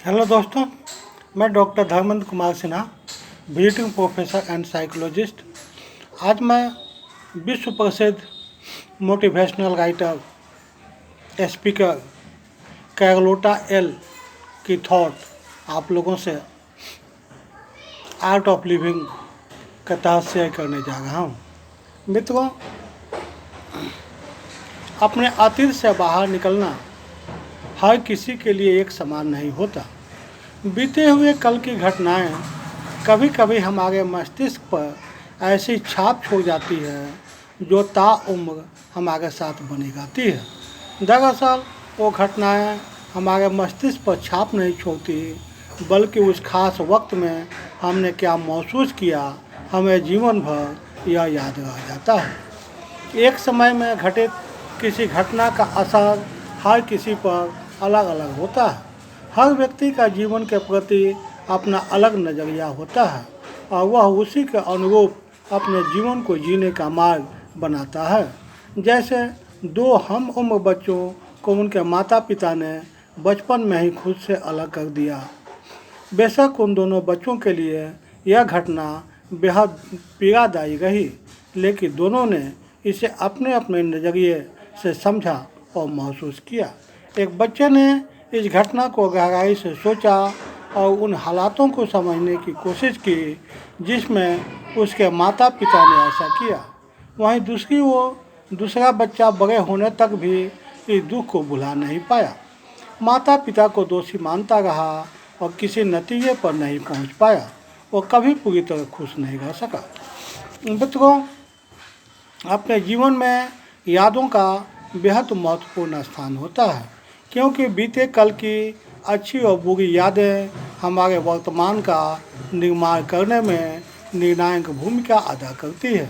Hello दोस्तों, मैं doctor Dharmendra Kumar Sinha, visiting professor and psychologist. आज मैं विश्व प्रसिद्ध मोटिवेशनल राइटर, स्पीकर कैर्लोटा एल की थॉट आप लोगों से आर्ट ऑफ लिविंग के तहत शेयर करने जा रहा हूँ। मित्रों, अपने अतीत से बाहर निकलना हर किसी के लिए एक समान नहीं होता। बीते हुए कल की घटनाएं कभी कभी हमारे मस्तिष्क पर ऐसी छाप छोड़ जाती है जो ताउम्र हमारे साथ बनी रहती है। दरअसल वो घटनाएं हमारे मस्तिष्क पर छाप नहीं छोड़ती, बल्कि उस खास वक्त में हमने क्या महसूस किया, हमें जीवन भर यह याद रह जाता है। एक समय में घटित किसी घटना का असर हर किसी पर अलग अलग होता है। हर व्यक्ति का जीवन के प्रति अपना अलग नज़रिया होता है और वह उसी के अनुरूप अपने जीवन को जीने का मार्ग बनाता है। जैसे दो हम उम्र बच्चों को उनके माता पिता ने बचपन में ही खुद से अलग कर दिया। बेशक उन दोनों बच्चों के लिए यह घटना बेहद पीड़ादायी रही, लेकिन दोनों ने इसे अपने अपने नज़रिए से समझा और महसूस किया। एक बच्चे ने इस घटना को गहराई से सोचा और उन हालातों को समझने की कोशिश की जिसमें उसके माता पिता ने ऐसा किया। वहीं दूसरा बच्चा बड़े होने तक भी इस दुख को भुला नहीं पाया। माता पिता को दोषी मानता रहा और किसी नतीजे पर नहीं पहुंच पाया। वो कभी पूरी तरह खुश नहीं रह सका। मित्रों, अपने जीवन में यादों का बेहद महत्वपूर्ण स्थान होता है, क्योंकि बीते कल की अच्छी और बुरी यादें हमारे वर्तमान का निर्माण करने में निर्णायक भूमिका अदा करती है।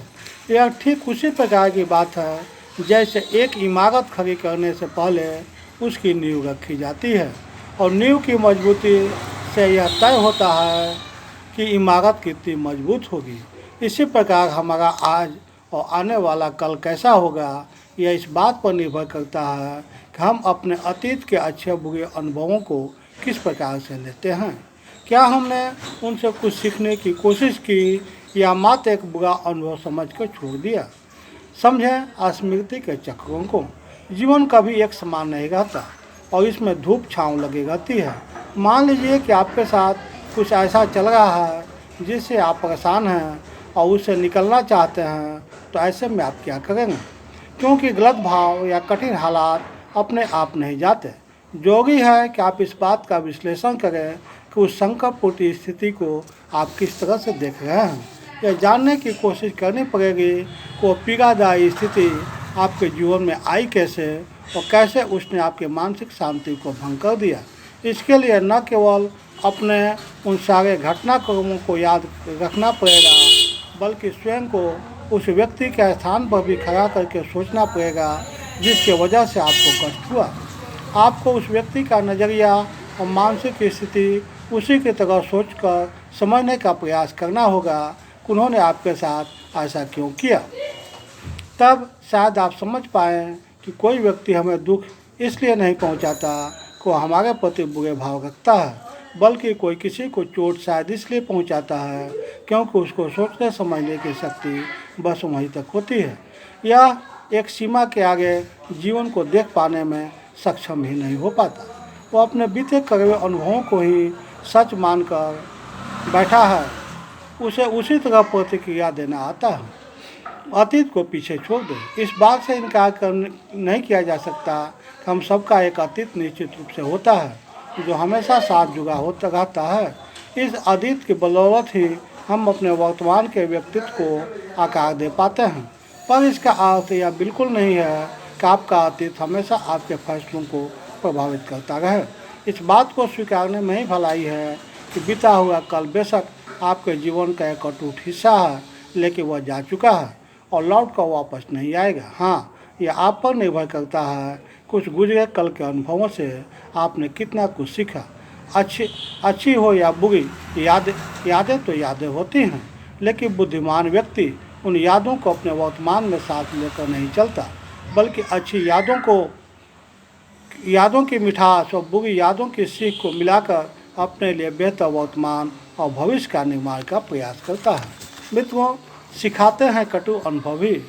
यह ठीक उसी प्रकार की बात है जैसे एक इमारत खड़ी करने से पहले उसकी नींव रखी जाती है और नींव की मजबूती से यह तय होता है कि इमारत कितनी मजबूत होगी। इसी प्रकार हमारा आज और आने वाला कल कैसा होगा, यह इस बात पर निर्भर करता है कि हम अपने अतीत के अच्छे बुरे अनुभवों को किस प्रकार से लेते हैं। क्या हमने उनसे कुछ सीखने की कोशिश की या मात्र एक बुरा अनुभव समझकर छोड़ दिया। समझें स्मृति के चक्रों को। जीवन कभी एक समान नहीं रहता और इसमें धूप छांव लगी रहती है। मान लीजिए कि आपके साथ कुछ ऐसा चल रहा है जिससे आप परेशान हैं और उससे निकलना चाहते हैं, तो ऐसे में आप क्या करेंगे? क्योंकि गलत भाव या कठिन हालात अपने आप नहीं जाते। जरूरी है कि आप इस बात का विश्लेषण करें कि उस संकटपूर्ण स्थिति को आप किस तरह से देख रहे हैं। यह जानने की कोशिश करनी पड़ेगी कि वो पीड़ादायी स्थिति आपके जीवन में आई कैसे और कैसे उसने आपकी मानसिक शांति को भंग कर दिया। इसके लिए न केवल अपने उन सारे घटनाक्रमों को याद रखना पड़ेगा, बल्कि स्वयं को उस व्यक्ति के स्थान पर भी खड़ा करके सोचना पड़ेगा जिसकी वजह से आपको कष्ट हुआ। आपको उस व्यक्ति का नज़रिया और मानसिक स्थिति उसी की तरह सोचकर समझने का प्रयास करना होगा कि उन्होंने आपके साथ ऐसा क्यों किया। तब शायद आप समझ पाएँ कि कोई व्यक्ति हमें दुख इसलिए नहीं पहुंचाता कि वह हमारे प्रति बुरे भाव रखता है, बल्कि कोई किसी को चोट शायद इसलिए पहुंचाता है क्योंकि उसको सोचने समझने की शक्ति बस वहीं तक होती है। यह एक सीमा के आगे जीवन को देख पाने में सक्षम ही नहीं हो पाता। वो अपने बीते करे हुए अनुभवों को ही सच मानकर बैठा है। उसे उसी तरह प्रतिक्रिया देना आता है। अतीत को पीछे छोड़ दें। इस बात से इनकार नहीं किया जा सकता कि हम सबका एक अतीत निश्चित रूप से होता है जो हमेशा साथ जुड़ा होता रहता है। इस अतीत की बदौलत ही हम अपने वर्तमान के व्यक्तित्व को आकार दे पाते हैं। पर इसका अर्थ यह बिल्कुल नहीं है कि आपका अतीत हमेशा आपके फैसलों को प्रभावित करता रहे। इस बात को स्वीकारने में ही भलाई है कि बीता हुआ कल बेशक आपके जीवन का एक अटूट हिस्सा है, लेकिन वह जा चुका है और लौट कर वापस नहीं आएगा। हाँ, यह आप पर निर्भर करता है कुछ गुजरे कल के अनुभवों से आपने कितना कुछ सीखा। अच्छी हो या बुरी यादें तो यादें होती हैं, लेकिन बुद्धिमान व्यक्ति उन यादों को अपने वर्तमान में साथ लेकर नहीं चलता, बल्कि अच्छी यादों की मिठास और बुरी यादों की सीख को मिलाकर अपने लिए बेहतर वर्तमान और भविष्य का निर्माण का प्रयास करता है। मित्रों, सिखाते हैं कटु अनुभव ही।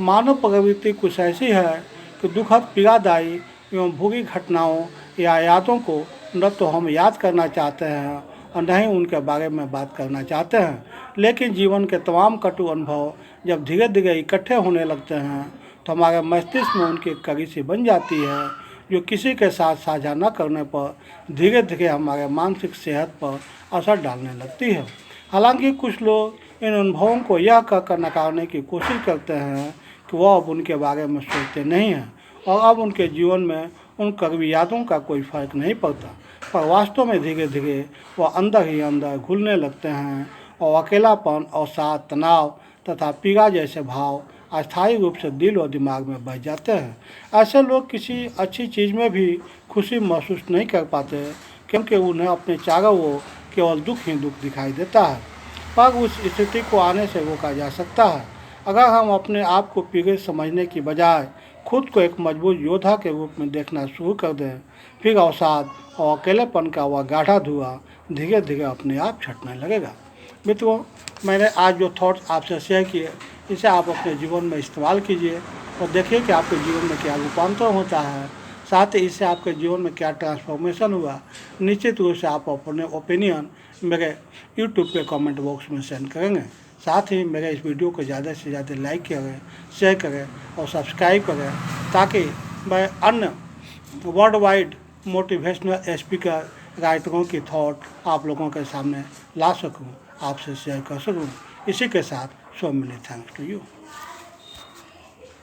मानव प्रवृत्ति कुछ ऐसी है कि दुखद, पीड़ादायी एवं भूरी घटनाओं या यादों को न तो हम याद करना चाहते हैं और न ही उनके बारे में बात करना चाहते हैं। लेकिन जीवन के तमाम कटु अनुभव जब धीरे धीरे इकट्ठे होने लगते हैं तो हमारे मस्तिष्क में उनकी एक कड़ी सी बन जाती है, जो किसी के साथ साझा न करने पर धीरे धीरे हमारे मानसिक सेहत पर असर डालने लगती है। हालांकि कुछ लोग इन अनुभवों को यह कहकर नकारने की कोशिश करते हैं कि वह अब उनके बारे में सोचते नहीं हैं और अब उनके जीवन में उन कड़वी यादों का कोई फर्क नहीं पड़ता, पर वास्तव में धीरे धीरे वह अंदर ही अंदर घुलने लगते हैं और अकेलापन, अवसाद, तनाव तथा पीड़ा जैसे भाव अस्थायी रूप से दिल और दिमाग में बह जाते हैं। ऐसे लोग किसी अच्छी चीज़ में भी खुशी महसूस नहीं कर पाते, क्योंकि उन्हें अपने चारों ओर केवल दुख ही दुख दिखाई देता है। पर उस स्थिति को आने से रोका जा सकता है अगर हम अपने आप को पीड़ित समझने की बजाय खुद को एक मजबूत योद्धा के रूप में देखना शुरू कर दें। फिर अवसाद और अकेलेपन का वह गाढ़ा धुआं धीरे धीरे अपने आप छटने लगेगा। मित्रों, मैंने आज जो थॉट्स आपसे शेयर किए, इसे आप अपने जीवन में इस्तेमाल कीजिए और देखिए कि आपके जीवन में क्या रूपांतर होता है, साथ ही इससे आपके जीवन में क्या ट्रांसफॉर्मेशन हुआ। निश्चित रूप से आप अपने ओपिनियन मेरे यूट्यूब पे कमेंट बॉक्स में सेंड करेंगे। साथ ही मेरे इस वीडियो को ज़्यादा से ज़्यादा लाइक करें, शेयर करें और सब्सक्राइब करें, ताकि मैं अन्य वर्ल्ड वाइड मोटिवेशनल स्पीकर, राइटरों की थॉट आप लोगों के सामने ला सकूं, आपसे शेयर कर सकूं। इसी के साथ so many thanks to you.